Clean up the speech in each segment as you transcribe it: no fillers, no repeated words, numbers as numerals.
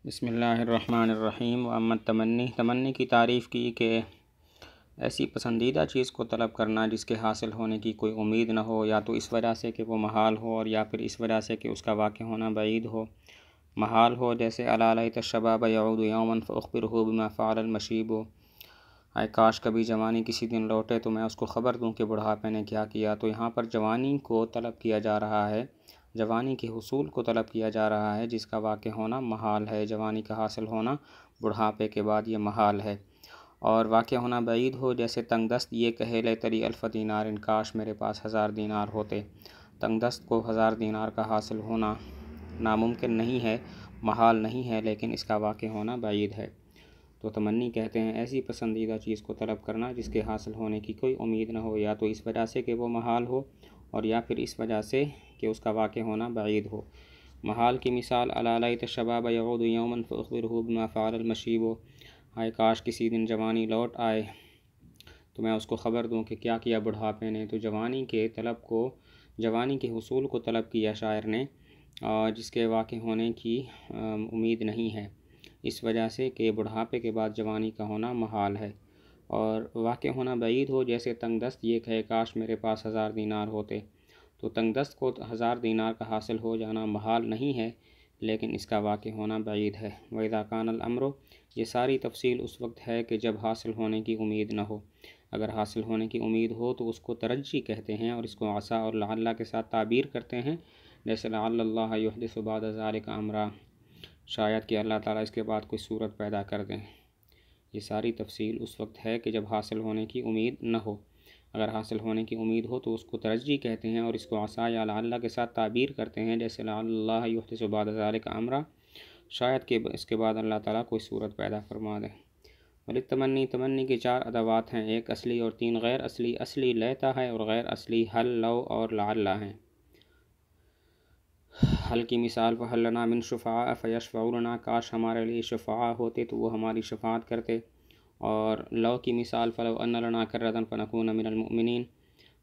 بسم اللہ الرحمن الرحیم. و تمنی کی تعریف کی کہ ایسی پسندیدہ چیز کو طلب کرنا جس کے حاصل ہونے کی کوئی امید نہ ہو، یا تو اس وجہ سے کہ وہ محال ہو اور یا پھر اس وجہ سے کہ اس کا واقع ہونا بعید ہو. محال ہو جیسے الا لیت الشباب یعود یوما فاخبره بما فعل المشیب. اے کاش کبھی جوانی کسی دن لوٹے تو میں اس کو خبر دوں کہ بڑھاپے نے کیا کیا. تو یہاں پر جوانی کو طلب کیا جا رہا ہے، جوانی کے حصول کو طلب کیا جا رہا ہے جس کا واقع ہونا محال ہے. جوانی کا حاصل ہونا بڑھاپے کے بعد یہ محال ہے، اور واقع ہونا بعید ہو جیسے تنگ دست یہ کہے لیتلی الف دینار، کاش میرے پاس 1000 دینار ہوتے. تنگ دست کو 1000 دینار کا حاصل ہونا ناممکن نہیں ہے، محال نہیں ہے، لیکن اس کا واقع ہونا بعید ہے. تو تمنی کہتے ہیں ایسی پسندیدہ چیز کو طلب کرنا جس کے حاصل ہونے کی کوئی امید نہ ہو، یا تو اس وجہ سے کہ وہ محال ہو اور یا پھر اس وجہ سے کہ اس کا واقع ہونا بعید ہو. محال کی مثال الا لیت الشباب یعود یوما فاخبره بما فعل المشیب. ہائے کاش کسی دن جوانی لوٹ آئے تو میں اس کو خبر دوں کہ کیا کیا بڑھاپے نے. تو جوانی کے طلب کو، جوانی کے حصول کو طلب کیا شاعر نے جس کے واقع ہونے کی امید نہیں ہے، اس وجہ سے کہ بڑھاپے کے بعد جوانی کا ہونا محال ہے. اور واقع ہونا بعید ہو جیسے تنگ دست یہ کہے کاش میرے پاس 1000 دینار ہوتے. تو تنگ دست کو 1000 دینار کا حاصل ہو جانا محال نہیں ہے، لیکن اس کا واقع ہونا بعید ہے. وَإِذَا كَانَ الْأَمْرُ، یہ ساری تفصیل اس وقت ہے کہ جب حاصل ہونے کی امید نہ ہو. اگر حاصل ہونے کی امید ہو تو اس کو ترجی کہتے ہیں، اور اس کو عسیٰ اور لعل کے ساتھ تعبیر کرتے ہیں، جیسے لعل اللہ یحدث بعد ذلک امرا، شاید کہ اللہ تعالیٰ اس کے بعد کوئی صورت پیدا کر دیں. یہ ساری تفصیل اس وقت ہے کہ جب حاصل ہونے کی امید نہ ہو. اگر حاصل ہونے کی امید ہو تو اس کو ترجی کہتے ہیں، اور اس کو عسیٰ یا لعل کے ساتھ تعبیر کرتے ہیں، جیسے لعل اللہ یحدث بعد ذلک امرا، شاید کہ اس کے بعد اللہ تعالیٰ کوئی صورت پیدا فرما دے. وللتمنی، تمنی کی 4 ادوات ہیں، 1 اصلی اور 3 غیر اصلی. اصلی لیتا ہے اور غیر اصلی ہل، لو اور لعل ہیں. حل کی مثال فہل لنا من شفعاء فیشفعوا لنا، کاش ہمارے لیے شفعاء ہوتے تو وہ ہماری شفاعت کرتے. اور لو کی مثال فلو ان لنا کرۃ فنکون من المؤمنین،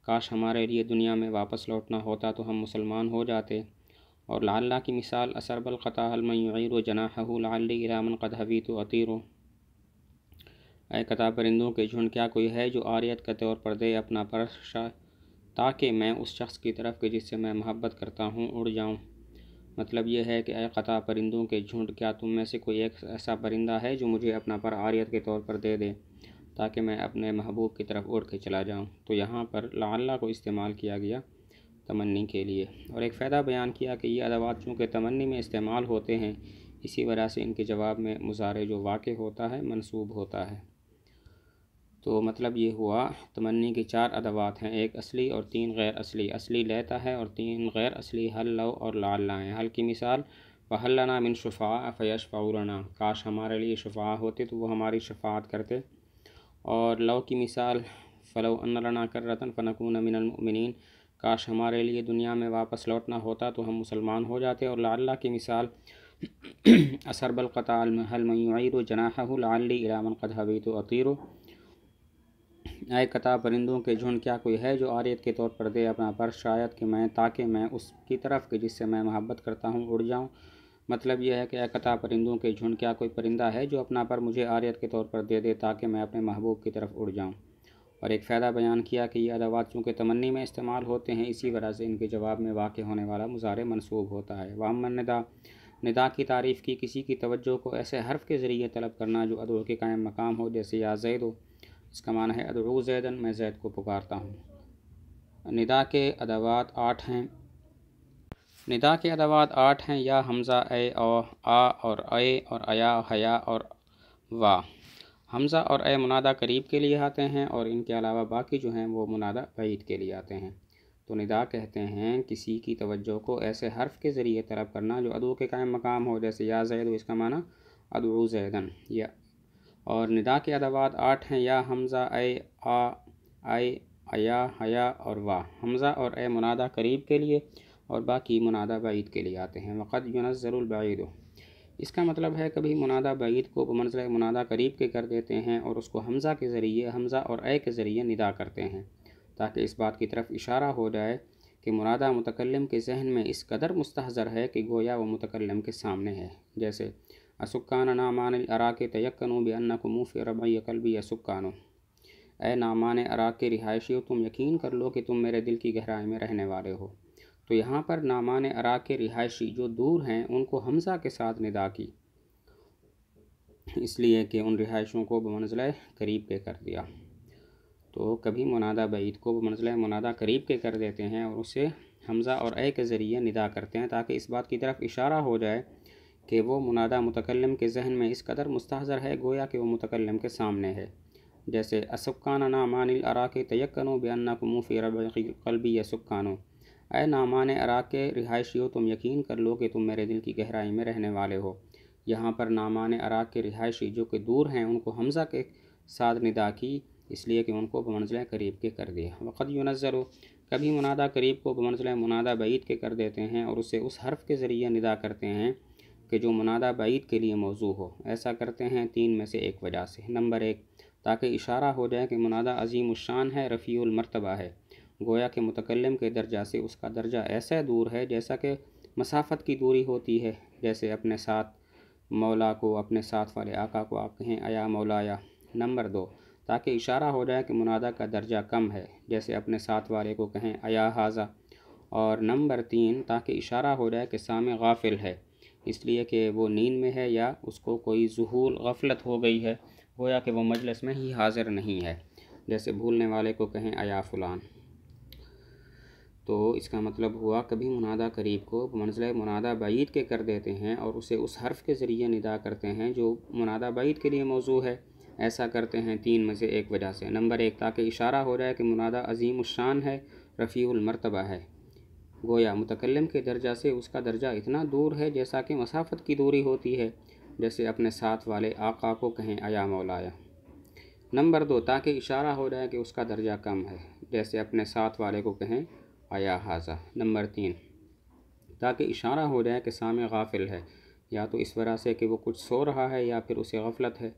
کاش ہمارے لیے دنیا میں واپس لوٹنا ہوتا تو ہم مسلمان ہو جاتے. اور لعل کی مثال اسرب القطا هل من یعیر جناحه لعلی الی من قد حویت اطیر. اے قطع پرندوں کے جھنڈ، کیا کوئی ہے جو عاریت کے طور پر دے اپنا پر تاکہ میں اس شخص کی طرف کے جس سے میں محبت کرتا ہوں اڑ جاؤں. مطلب یہ ہے کہ اے قطع پرندوں کے جھنڈ، کیا تم میں سے کوئی ایک ایسا پرندہ ہے جو مجھے اپنا پر عاریت کے طور پر دے دے تاکہ میں اپنے محبوب کی طرف اڑ کے چلا جاؤں. تو یہاں پر لعل کو استعمال کیا گیا تمنی کے لیے. اور ایک فائدہ بیان کیا کہ یہ ادوات چونکہ تمنی میں استعمال ہوتے ہیں، اسی وجہ سے ان کے جواب میں مضارع جو واقع ہوتا ہے منصوب ہوتا ہے. تو مطلب یہ ہوا تمنی کی 4 ادوات ہیں، 1 اصلی اور 3 غیر اصلی. اصلی لیتا ہے اور 3 غیر اصلی ہل، لو اور لعل ہیں. حل کی مثال فہل لنا من شفعاء فیشفعوا لنا، کاش ہمارے لیے شفعاء ہوتے تو وہ ہماری شفاعت کرتے. اور لو کی مثال فلو ان لنا کرۃ فنکون من المؤمنین، کاش ہمارے لیے دنیا میں واپس لوٹنا ہوتا تو ہم مسلمان ہو جاتے. اور لعل کی مثال اسرب القطع هل من یعیر جناحه لعلی الی من قد حویت اطیر. اے قطع پرندوں کے جھنڈ، کیا کوئی ہے جو عاریت کے طور پر دے اپنا پر شاید کہ میں تاکہ میں اس کی طرف کہ جس سے میں محبت کرتا ہوں اڑ جاؤں. مطلب یہ ہے کہ اے قطع پرندوں کے جھنڈ، کیا کوئی پرندہ ہے جو اپنا پر مجھے عاریت کے طور پر دے دے تاکہ میں اپنے محبوب کی طرف اڑ جاؤں. اور ایک فائدہ بیان کیا کہ یہ ادوات چونکہ تمنی میں استعمال ہوتے ہیں، اسی وجہ سے ان کے جواب میں واقع ہونے والا مضارع منصوب ہوتا ہے. واما الندا، ندا کی تعریف کی کسی کی توجہ کو ایسے حرف کے ذریعے طلب کرنا جو ادعو کے قائم مقام ہو، جیسے یا زید. اس کا معنی ہے ادعو زیدن، میں زید کو پکارتا ہوں. ندا کے ادوات 8 ہیں. ندا کے ادوات 8 ہیں، یا، حمزہ، اے، او، آ اور اے اور ایا، حیا اور وا. حمزہ اور اے منادہ قریب کے لیے آتے ہیں، اور ان کے علاوہ باقی جو ہیں وہ منادہ بعید کے لیے آتے ہیں. تو ندا کہتے ہیں کسی کی توجہ کو ایسے حرف کے ذریعے طلب کرنا جو ادعو کے قائم مقام ہو، جیسے یا زید. اس کا معنی ادعو زیدن. یا اور ندا کے ادوات 8 ہیں، یا، حمزہ، اے، آ، اے، ایا، حیا اور وا. حمزہ اور اے منادہ قریب کے لیے اور باقی منادہ بعید کے لیے آتے ہیں. وقد ينزل البعید، اس کا مطلب ہے کبھی منادہ بعید کو بمنزلہ منادہ قریب کے کر دیتے ہیں اور اس کو حمزہ کے ذریعے، حمزہ اور اے کے ذریعے ندا کرتے ہیں تاکہ اس بات کی طرف اشارہ ہو جائے کہ منادہ متکلم کے ذہن میں اس قدر مستحضر ہے کہ گویا وہ متکلم کے سامنے ہے. جیسے اسکان نعمان العراق تیقنوا بأنکم فی ربعی قلبی اسکانو، اے نعمان عراق کے رہائشیوں تم یقین کر لو کہ تم میرے دل کی گہرائی میں رہنے والے ہو۔ تو یہاں پر نعمان عراق کے رہائشی جو دور ہیں ان کو حمزہ کے ساتھ ندا کی، اس لیے کہ ان رہائشوں کو بمنزلہ قریب کے کر دیا۔ تو کبھی منادہ بعید کو بمنزلہ منادہ قریب کے کر دیتے ہیں اور اسے حمزہ اور اے کے ذریعے ندا کرتے ہیں تاکہ اس بات کی طرف اشارہ ہو جائے کہ وہ منادہ متکلم کے ذہن میں اس قدر مستحضر ہے گویا کہ وہ متکلم کے سامنے ہے، جیسے اسکان نعمان العراق تیقنوا بأنکم فی ربعی قلبی سکانو، اے نعمان عراق کے رہائشیوں تم یقین کر لو کہ تم میرے دل کی گہرائی میں رہنے والے ہو۔ یہاں پر نعمان عراق کے رہائشی جو کہ دور ہیں ان کو حمزہ کے ساتھ ندا کی، اس لیے کہ ان کو بمنزلہ قریب کے کر دیا۔ وقد ینزل، کبھی منادہ قریب کو بمنزلہ منادہ بعید کے کر دیتے ہیں اور اسے اس حرف کے ذریعے ندا کرتے ہیں کہ جو منادہ بعید کے لیے موضوع ہو۔ ایسا کرتے ہیں 3 میں سے ایک وجہ سے۔ نمبر 1، تاکہ اشارہ ہو جائے کہ منادہ عظیم الشان ہے، رفیع المرتبہ ہے، گویا کہ متکلم کے درجہ سے اس کا درجہ ایسے دور ہے جیسا کہ مسافت کی دوری ہوتی ہے، جیسے اپنے ساتھ مولا کو اپنے ساتھ والے آقا کو آپ کہیں ایا مولایا۔ نمبر 2، تاکہ اشارہ ہو جائے کہ منادہ کا درجہ کم ہے، جیسے اپنے ساتھ والے کو کہیں ایا حاذا۔ اور نمبر 3، تاکہ اشارہ ہو جائے کہ سامع غافل ہے، اس لیے کہ وہ نیند میں ہے یا اس کو کوئی ذہول غفلت ہو گئی ہے، گویا کہ وہ مجلس میں ہی حاضر نہیں ہے، جیسے بھولنے والے کو کہیں ایا فلان۔ تو اس کا مطلب ہوا کبھی منادہ قریب کو بمنزلہ منادہ بعید کے کر دیتے ہیں اور اسے اس حرف کے ذریعے ندا کرتے ہیں جو منادہ بعید کے لیے موضوع ہے۔ ایسا کرتے ہیں 3 میں سے ایک وجہ سے۔ نمبر 1، تاکہ اشارہ ہو جائے کہ منادہ عظیم الشان ہے، رفیع المرتبہ ہے، گویا متکلم کے درجہ سے اس کا درجہ اتنا دور ہے جیسا کہ مسافت کی دوری ہوتی ہے، جیسے اپنے ساتھ والے آقا کو کہیں ایا مولایا۔ نمبر 2، تاکہ اشارہ ہو جائے کہ اس کا درجہ کم ہے، جیسے اپنے ساتھ والے کو کہیں ایا حاذا۔ نمبر 3، تاکہ اشارہ ہو جائے کہ سامع غافل ہے، یا تو اس وجہ سے کہ وہ کچھ سو رہا ہے یا پھر اسے غفلت ہے،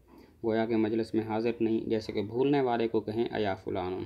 گویا کہ مجلس میں حاضر نہیں، جیسے کہ بھولنے والے کو کہیں ایا فلان۔